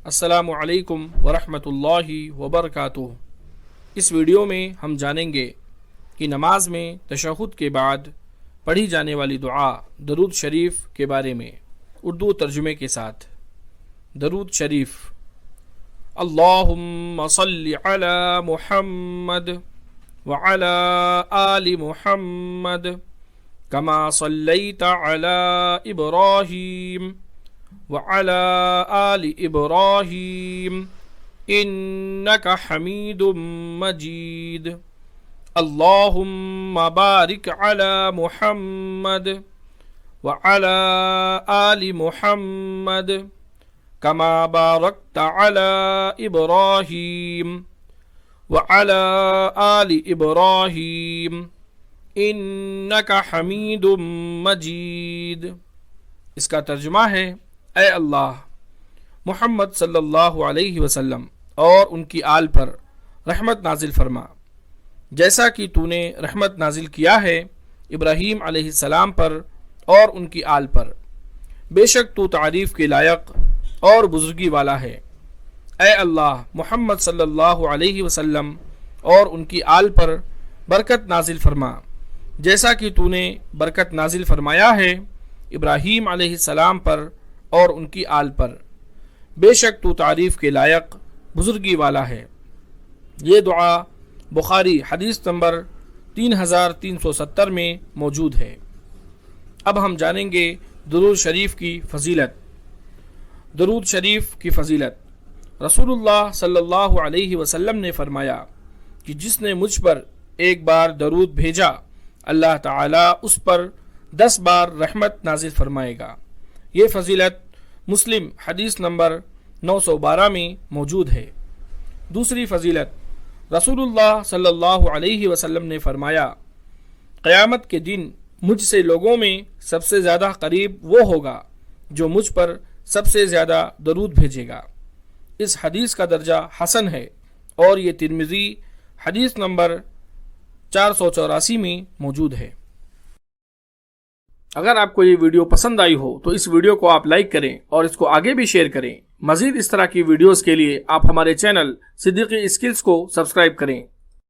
السلام علیکم ورحمۃ اللہ وبرکاتہ۔ اس ویڈیو میں ہم جانیں گے کہ نماز میں تشہد کے بعد پڑھی جانے والی دعا درود شریف کے بارے میں اردو ترجمے کے ساتھ۔ درود شریف: اللہم صل علی محمد وعلی آل محمد کما صلیت علی ابراہیم وعلى آل إبراهيم إنك حميد مجيد اللهم بارك على محمد وعلى آل محمد كما باركت على إبراهيم وعلى آل إبراهيم إنك حميد مجيد۔ اس کا ترجمہ ہے: اے اللہ، محمد صلی اللہ علیہ وسلم اور ان کی آل پر رحمت نازل فرما، جیسا کہ تو نے رحمت نازل کیا ہے ابراہیم علیہ السلام پر اور ان کی آل پر۔ بے شک تو تعریف کے لائق اور بزرگی والا ہے۔ اے اللہ، محمد صلی اللہ علیہ وسلم اور ان کی آل پر برکت نازل فرما، جیسا کہ تو نے برکت نازل فرمایا ہے ابراہیم علیہ السلام پر اور ان کی آل پر۔ بے شک تو تعریف کے لائق بزرگی والا ہے۔ یہ دعا بخاری حدیث نمبر 3370 میں موجود ہے۔ اب ہم جانیں گے درود شریف کی فضیلت۔ درود شریف کی فضیلت: رسول اللہ صلی اللہ علیہ وسلم نے فرمایا کہ جس نے مجھ پر ایک بار درود بھیجا، اللہ تعالیٰ اس پر 10 بار رحمت نازل فرمائے گا۔ یہ فضیلت مسلم حدیث نمبر 912 میں موجود ہے۔ دوسری فضیلت: رسول اللہ صلی اللہ علیہ وسلم نے فرمایا، قیامت کے دن مجھ سے لوگوں میں سب سے زیادہ قریب وہ ہوگا جو مجھ پر سب سے زیادہ درود بھیجے گا۔ اس حدیث کا درجہ حسن ہے اور یہ ترمذی حدیث نمبر 484 میں موجود ہے۔ اگر آپ کو یہ ویڈیو پسند آئی ہو تو اس ویڈیو کو آپ لائک کریں اور اس کو آگے بھی شیئر کریں۔ مزید اس طرح کی ویڈیوز کے لیے آپ ہمارے چینل صدیقی اسکلز کو سبسکرائب کریں۔